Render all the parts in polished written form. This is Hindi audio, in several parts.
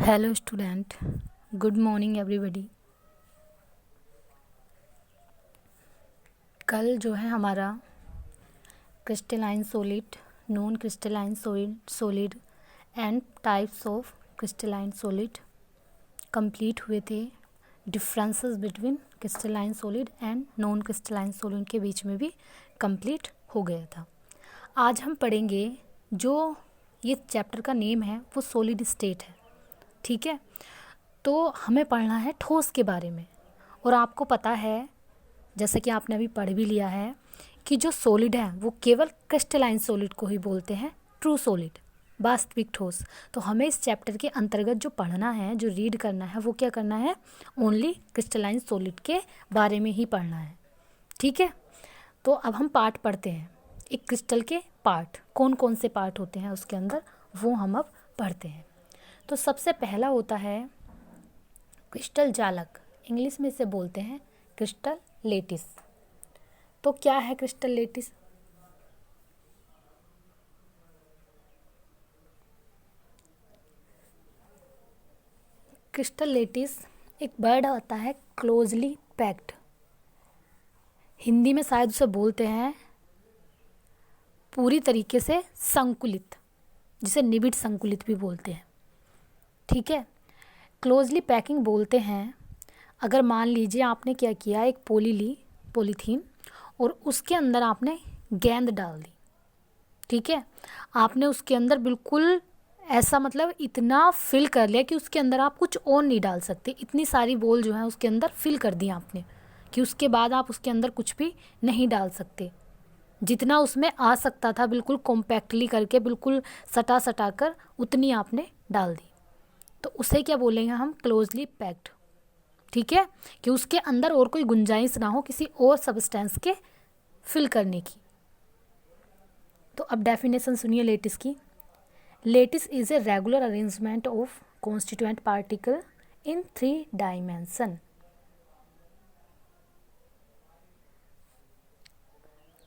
Hello student, good morning everybody. कल जो है हमारा crystalline solid, non crystalline solid and types of crystalline solid complete हुए थे। Differences between crystalline solid and non crystalline solid के बीच में भी कंप्लीट हो गया था। आज हम पढ़ेंगे, जो ये चैप्टर का नेम है वो सॉलिड स्टेट है, ठीक है। तो हमें पढ़ना है ठोस के बारे में। और आपको पता है, जैसे कि आपने अभी पढ़ भी लिया है, कि जो सॉलिड है वो केवल क्रिस्टलाइन सॉलिड को ही बोलते हैं ट्रू सॉलिड, वास्तविक ठोस। तो हमें इस चैप्टर के अंतर्गत जो पढ़ना है, जो रीड करना है, वो क्या करना है, ओनली क्रिस्टलाइन सॉलिड के बारे में ही पढ़ना है, ठीक है। तो अब हम पार्ट पढ़ते हैं। एक क्रिस्टल के पार्ट, कौन कौन से पार्ट होते हैं उसके अंदर, वो हम अब पढ़ते हैं। तो सबसे पहला होता है क्रिस्टल जालक, इंग्लिश में इसे बोलते हैं क्रिस्टल लेटिस। तो क्या है क्रिस्टल लेटिस? क्रिस्टल लेटिस एक बर्ड होता है क्लोजली पैक्ड, हिंदी में शायद उसे बोलते हैं पूरी तरीके से संकुलित, जिसे निबिड़ संकुलित भी बोलते हैं, ठीक है। क्लोजली पैकिंग बोलते हैं अगर मान लीजिए आपने क्या किया, एक पॉलीथीन, और उसके अंदर आपने गेंद डाल दी, ठीक है। आपने उसके अंदर बिल्कुल ऐसा, मतलब इतना फिल कर लिया कि उसके अंदर आप कुछ और नहीं डाल सकते, इतनी सारी बॉल जो है उसके अंदर फिल कर दी आपने कि उसके बाद आप उसके अंदर कुछ भी नहीं डाल सकते। जितना उसमें आ सकता था बिल्कुल कॉम्पैक्टली करके, बिल्कुल सटा सटा कर उतनी आपने डाल दी, तो उसे क्या बोलेंगे हम, क्लोजली पैक्ड, ठीक है। कि उसके अंदर और कोई गुंजाइश ना हो किसी और सब्सटेंस के फिल करने की। तो अब डेफिनेशन सुनिए लेटिस की। Lattice is a regular arrangement of constituent particle in 3 dimension.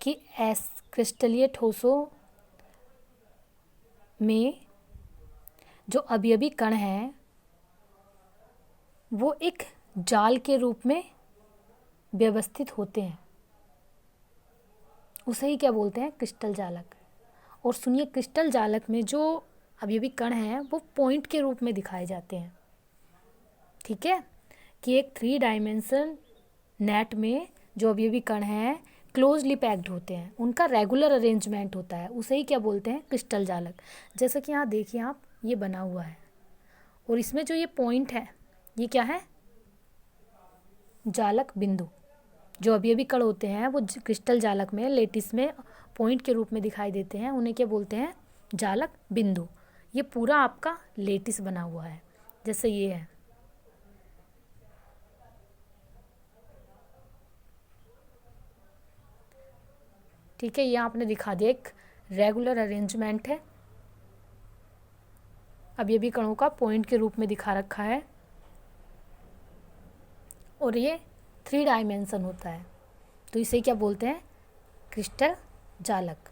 कि क्रिस्टलीय ठोसों में जो अवयवी कण हैं वो एक जाल के रूप में व्यवस्थित होते हैं, उसे ही क्या बोलते हैं, क्रिस्टल जालक। और सुनिए, क्रिस्टल जालक में जो अवयवी कण हैं वो पॉइंट के रूप में दिखाए जाते हैं, ठीक है। कि एक 3 डायमेंशन नेट में जो अवयवी कण हैं क्लोजली पैक्ड होते हैं, उनका रेगुलर अरेंजमेंट होता है, उसे ही क्या बोलते हैं, क्रिस्टल जालक। जैसे कि यहाँ देखिए आप, ये बना हुआ है और इसमें जो ये पॉइंट है ये क्या है, जालक बिंदु। जो अवयवी कण होते हैं वो क्रिस्टल जालक में, लेटिस में पॉइंट के रूप में दिखाई देते हैं, उन्हें क्या बोलते हैं, जालक बिंदु। ये पूरा आपका लेटिस बना हुआ है, जैसे ये है, ठीक है। ये आपने दिखा दिया, एक रेगुलर अरेंजमेंट है, अवयवी कणों का पॉइंट के रूप में दिखा रखा है, और ये 3 डायमेंशन होता है, तो इसे क्या बोलते हैं, क्रिस्टल जालक।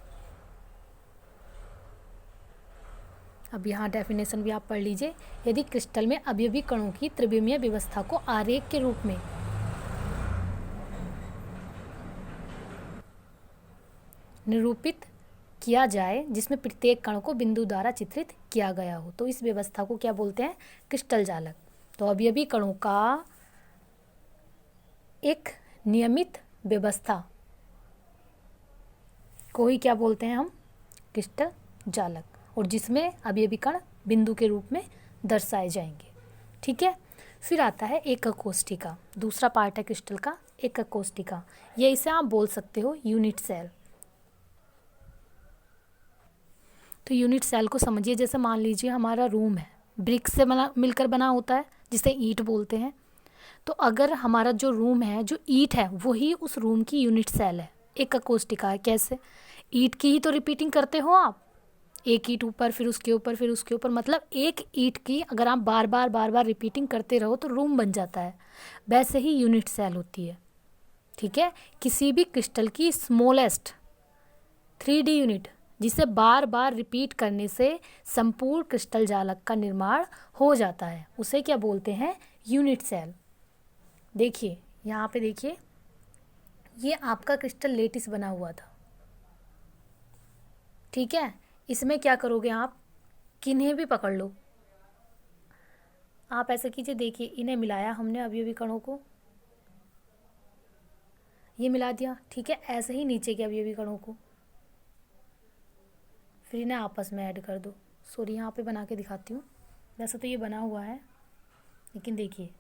अब यहाँ डेफिनेशन भी आप पढ़ लीजिए। यदि क्रिस्टल में अवयवी कणों की त्रिविमीय व्यवस्था को आरेख के रूप में निरूपित किया जाए, जिसमें प्रत्येक कण को बिंदु द्वारा चित्रित किया गया हो, तो इस व्यवस्था को क्या बोलते हैं, क्रिस्टल जालक। तो अवयवी कणों का एक नियमित व्यवस्था को ही क्या बोलते हैं हम, क्रिस्टल जालक, और जिसमें अवयवी कण बिंदु के रूप में दर्शाए जाएंगे, ठीक है। फिर आता है एकक कोष्ठिका, दूसरा पार्ट है क्रिस्टल का, एकक कोष्ठिका। ये इसे आप बोल सकते हो यूनिट सेल। तो यूनिट सेल को समझिए, जैसे मान लीजिए हमारा रूम है, ब्रिक से मिलकर बना होता है, जिसे ईंट बोलते हैं। तो अगर हमारा जो रूम है, जो ईंट है, वही उस रूम की यूनिट सेल है, एकक कोष्ठिका है। कैसे? ईंट की ही तो रिपीटिंग करते हो आप, एक ईंट ऊपर, फिर उसके ऊपर, फिर उसके ऊपर, मतलब एक ईंट की अगर आप बार बार रिपीटिंग करते रहो तो रूम बन जाता है। वैसे ही यूनिट सेल होती है, ठीक है। किसी भी क्रिस्टल की स्मॉलेस्ट 3D यूनिट जिसे बार बार रिपीट करने से संपूर्ण क्रिस्टल जालक का निर्माण हो जाता है, उसे क्या बोलते हैं? Unit cell. देखिए यहाँ पे देखिए, ये आपका क्रिस्टल लेटिस बना हुआ था, ठीक है। इसमें क्या करोगे आप? किन्हें भी पकड़ लो, आप ऐसा कीजिए, देखिए इन्हें मिलाया हमने अभी अभी कणों को, ये मिला दिया, ठीक है। ऐसे ही नीचे के अभी अभी कणों को, फिर इन्हें आपस में ऐड कर दो। सॉरी, यहाँ पे बना के दिखाती हूँ, वैसे तो ये बना हुआ है, लेकिन देखिए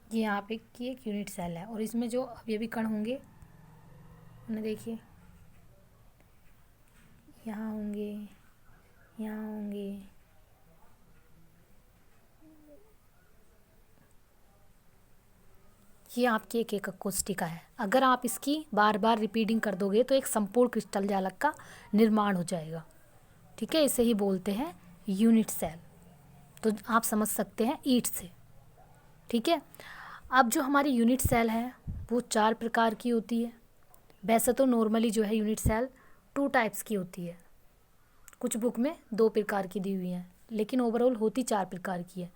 ये यहाँ पे की एक यूनिट सेल है, और इसमें जो अभी अभी कण होंगे उन्हें देखिए, यहाँ होंगे, यहाँ होंगे, ये आपकी एक एकक कोशिका है। अगर आप इसकी बार बार रिपीटिंग कर दोगे तो एक संपूर्ण क्रिस्टल जालक का निर्माण हो जाएगा, ठीक है। इसे ही बोलते हैं यूनिट सेल। तो आप समझ सकते हैं ईट से, ठीक है। अब जो हमारी यूनिट सेल है वो 4 प्रकार की होती है। वैसे तो नॉर्मली जो है यूनिट सेल 2 टाइप्स की होती है, कुछ बुक में 2 प्रकार की दी हुई हैं, लेकिन ओवरऑल होती 4 प्रकार की है।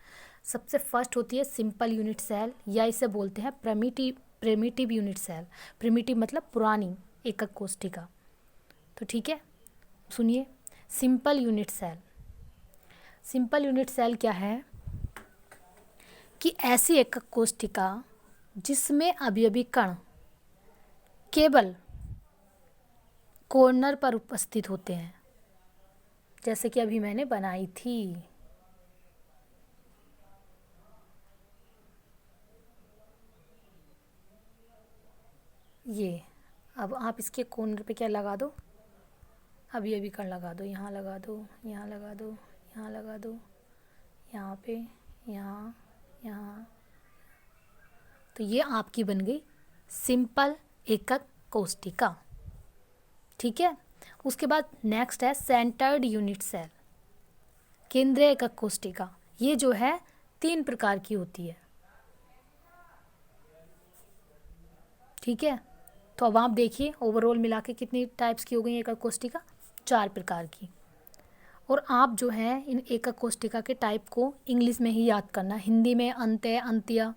सबसे फर्स्ट होती है सिंपल यूनिट सेल, या इसे बोलते हैं प्रिमिटिव यूनिट सेल। प्रिमिटिव मतलब पुरानी एकक कोशिका। तो ठीक है, सुनिए, simple unit cell. Simple unit cell क्या है कि ऐसी एकक कोशिका जिसमें अवयवी कण केवल कॉर्नर पर उपस्थित होते हैं, जैसे कि अभी मैंने बनाई थी। ये अब आप इसके कॉर्नर पे क्या लगा दो, अभी अभी कण लगा दो, यहाँ लगा दो, यहाँ लगा दो, यहाँ लगा दो, यहाँ पे, यहाँ, यहाँ। तो ये आपकी बन गई सिंपल एकक कोशिका, ठीक है। उसके बाद नेक्स्ट है सेंटर्ड यूनिट सेल, केंद्रीय एकक कोशिका। ये जो है 3 प्रकार की होती है, ठीक है। तो अब आप देखिए ओवरऑल मिला के कितनी टाइप्स की हो गई एकक कोशिका? 4 प्रकार की। और आप जो है इन एकक कोशिका के टाइप को इंग्लिश में ही याद करना, हिंदी में अंत्य अंत्य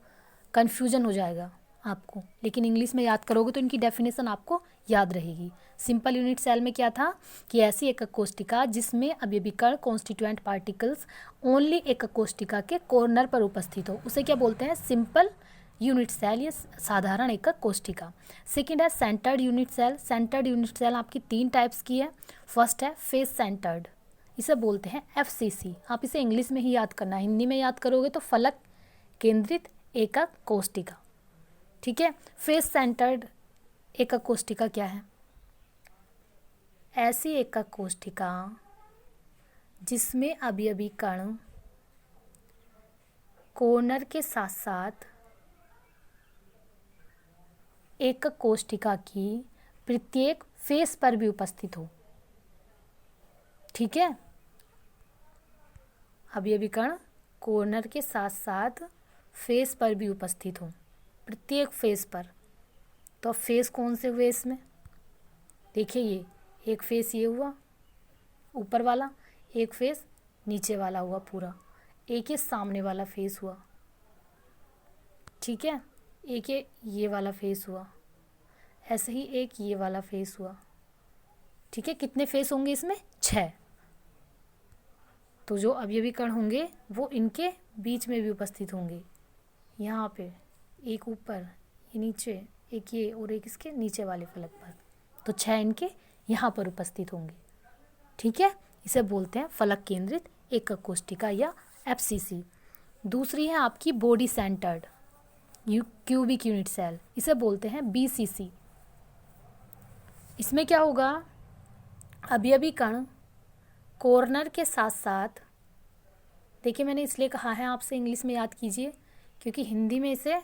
कन्फ्यूजन हो जाएगा आपको, लेकिन इंग्लिश में याद करोगे तो इनकी डेफिनेशन आपको याद रहेगी। सिंपल यूनिट सेल में क्या था कि ऐसी एकक कोशिका जिसमें अवयवी कण कॉन्स्टिट्यूएंट पार्टिकल्स ओनली एकक कोशिका के कॉर्नर पर उपस्थित हो, उसे क्या बोलते हैं? सिंपल यूनिट सेल, ये साधारण एकक कोशिका। सेकेंड है centred unit cell. Centred unit cell आपकी 3 टाइप्स की है। फर्स्ट है फेस सेंटर्ड, इसे बोलते हैं FCC। आप इसे इंग्लिश में ही याद करना, हिंदी में याद करोगे तो फलक केंद्रित एकक कोशिका, ठीक है। फेस सेंटर्ड एकक कोशिका क्या है? ऐसी एकक कोशिका जिसमें अवयवी कण कॉर्नर के साथ साथ एकक कोशिका की प्रत्येक फेस पर भी उपस्थित हो, ठीक है। अवयवी कण कॉर्नर के साथ साथ फेस पर भी उपस्थित हो, प्रत्येक फेस पर। तो अब फेस कौन से हुए इसमें? देखिए ये एक फेस ये हुआ ऊपर वाला, एक फेस नीचे वाला हुआ पूरा, एक ये सामने वाला फेस हुआ, ठीक है। एक ये वाला फेस हुआ, ऐसे ही एक ये वाला फेस हुआ, ठीक है। कितने फेस होंगे इसमें? 6। तो जो अवयवी कण होंगे वो इनके बीच में भी उपस्थित होंगे, यहाँ पे एक ऊपर, ये नीचे, एक ये और एक इसके नीचे वाले फलक पर। तो 6 इनके यहाँ पर उपस्थित होंगे, ठीक है। इसे बोलते हैं फलक केंद्रित एकक कोशिका या FCC। दूसरी है आपकी body centred cubic unit cell, इसे बोलते हैं BCC। इसमें क्या होगा? अवयवी कण कॉर्नर के साथ साथ, देखिए मैंने इसलिए कहा है आपसे इंग्लिश में याद कीजिए क्योंकि हिंदी में इसे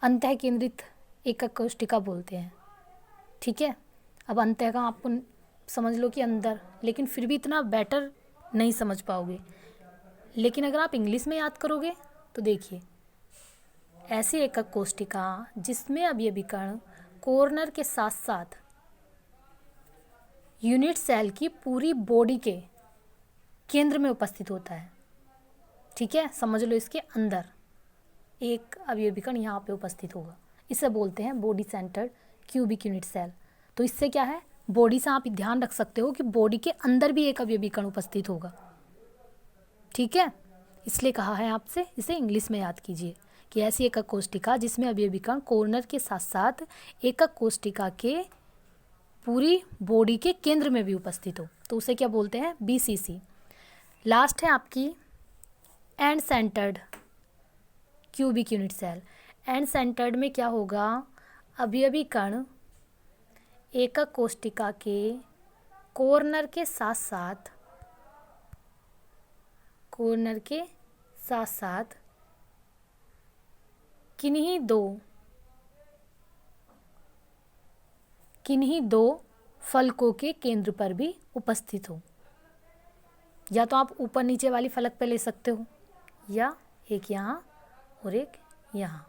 अंतः केंद्रित एकक कोशिका बोलते हैं, ठीक है। अब अंतः का आपको समझ लो कि अंदर, लेकिन फिर भी इतना बेटर नहीं समझ पाओगे। लेकिन अगर आप इंग्लिश में याद करोगे तो देखिए, ऐसी एकक कोशिका जिसमें अवयवी कण कोर्नर के साथ साथ यूनिट सेल की पूरी बॉडी के केंद्र में उपस्थित होता है। ठीक है, समझ लो, इसके अंदर एक अवयवी कण यहाँ पे उपस्थित होगा। इसे बोलते हैं body centred cubic unit cell. तो इससे क्या है, बॉडी से आप ध्यान रख सकते हो कि बॉडी के अंदर भी एक अवयवी कण उपस्थित होगा। ठीक है, इसलिए कहा है आपसे, इसे इंग्लिश में याद कीजिए कि ऐसी एकक कोशिका जिसमें अवयवी कण कोर्नर के साथ साथ एकक कोशिका के पूरी बॉडी के केंद्र में भी उपस्थित हो, तो उसे क्या बोलते हैं, बीसीसी। लास्ट है आपकी end centred cubic unit cell. End centred में क्या होगा, अवयवी कण एकक कोशिका के कोर्नर के साथ साथ किन्हीं दो फलकों के केंद्र पर भी उपस्थित हो। या तो आप ऊपर नीचे वाली फलक पे ले सकते हो, या एक यहाँ और एक यहाँ।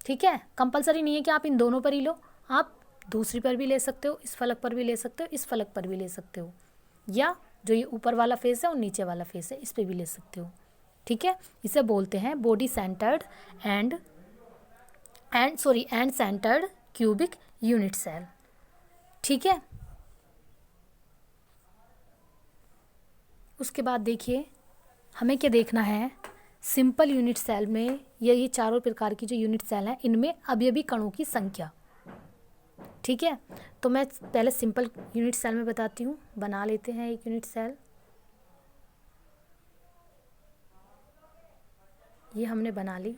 ठीक है, कंपलसरी नहीं है कि आप इन दोनों पर ही लो, आप दूसरी पर भी ले सकते हो, इस फलक पर भी ले सकते हो, इस फलक पर भी ले सकते हो, या जो ये ऊपर वाला फेस है और नीचे वाला फेस है इस पे भी ले सकते हो। ठीक है, इसे बोलते हैं body centred end centred cubic unit cell. ठीक है, उसके बाद देखिए हमें क्या देखना है, सिंपल यूनिट सेल में ये चारों प्रकार की जो यूनिट सेल हैं इनमें अवयवी कणों की संख्या। ठीक है, तो मैं पहले सिंपल यूनिट सेल में बताती हूँ। बना लेते हैं एक यूनिट सेल। ये हमने बना ली।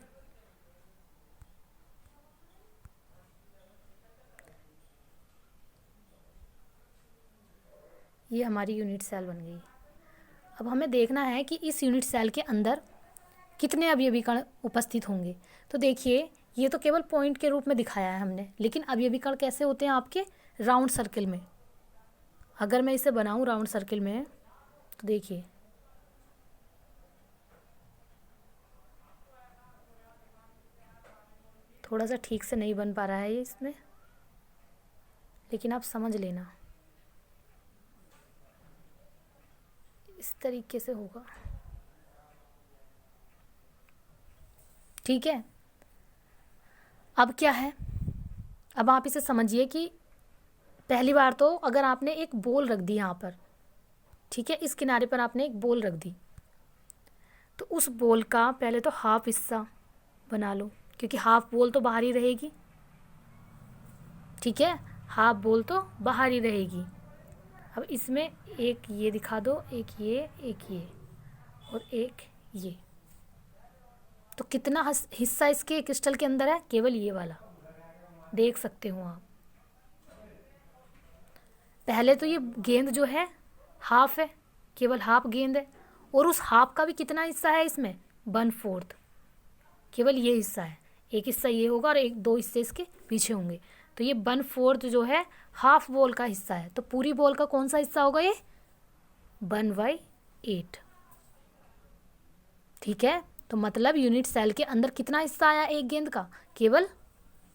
ये हमारी यूनिट सेल बन गई। अब हमें देखना है कि इस यूनिट सेल के अंदर कितने अवयवी कण उपस्थित होंगे। तो देखिए, ये तो केवल पॉइंट के रूप में दिखाया है हमने, लेकिन अवयवी कण कैसे होते हैं आपके, राउंड सर्किल में। अगर मैं इसे बनाऊं राउंड सर्किल में तो देखिए, थोड़ा सा ठीक से नहीं बन पा रहा है ये इसमें, लेकिन आप समझ लेना, इस तरीके से होगा। ठीक है, अब क्या है, अब आप इसे समझिए कि पहली बार तो अगर आपने एक बॉल रख दी यहाँ पर, ठीक है, इस किनारे पर आपने एक बॉल रख दी, तो उस बॉल का पहले तो हाफ हिस्सा बना लो, क्योंकि हाफ बॉल तो बाहर ही रहेगी। ठीक है, हाफ बॉल तो बाहर ही रहेगी। अब इसमें एक ये दिखा दो, एक ये और एक ये। तो कितना हिस्सा इसके क्रिस्टल के अंदर है, केवल ये वाला, देख सकते हो आप। पहले तो ये गेंद जो है हाफ है, केवल हाफ गेंद है, और उस हाफ का भी कितना हिस्सा है इसमें, 1/4, केवल ये हिस्सा है। एक हिस्सा ये होगा और एक दो हिस्से इसके पीछे होंगे, तो ये 1/4 जो है हाफ बॉल का हिस्सा है। तो पूरी बॉल का कौन सा हिस्सा होगा, ये 1/8। ठीक है, तो मतलब यूनिट सेल के अंदर कितना हिस्सा आया एक गेंद का, केवल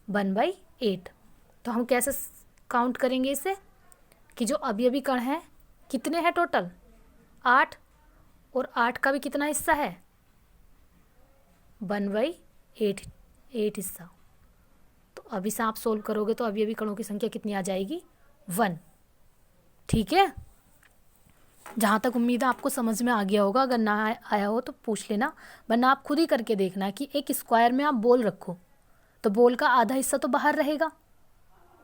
1/8। तो हम कैसे काउंट करेंगे इसे, कि जो अवयवी कण हैं कितने हैं टोटल, 8, और 8 का भी कितना हिस्सा है, 1/8 हिस्सा। तो अब इसे आप सोल्व करोगे तो अवयवी कणों की संख्या कितनी आ जाएगी, 1। ठीक है, जहाँ तक उम्मीद है आपको समझ में आ गया होगा। अगर ना आया हो तो पूछ लेना, वरना आप खुद ही करके देखना कि एक स्क्वायर में आप बॉल रखो, तो बॉल का आधा हिस्सा तो बाहर रहेगा,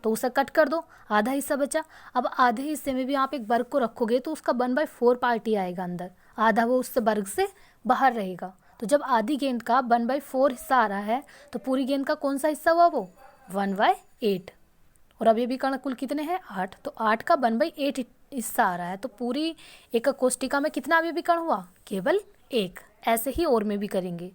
तो उसे कट कर दो, आधा हिस्सा बचा। अब आधे हिस्से में भी आप एक वर्ग को रखोगे तो उसका 1/4 पार्ट ही आएगा अंदर, आधा वो उससे वर्ग से बाहर रहेगा। तो जब आधी गेंद का 1/4 हिस्सा आ रहा है तो पूरी गेंद का कौन सा हिस्सा हुआ, वो 1/8। और अब ये भी कण कुल कितने हैं, 8, तो 8 का 1/8 हिस्सा आ रहा है। तो पूरी एकक कोशिका में कितना अवयवी कण हुआ, केवल 1। ऐसे ही और में भी करेंगे।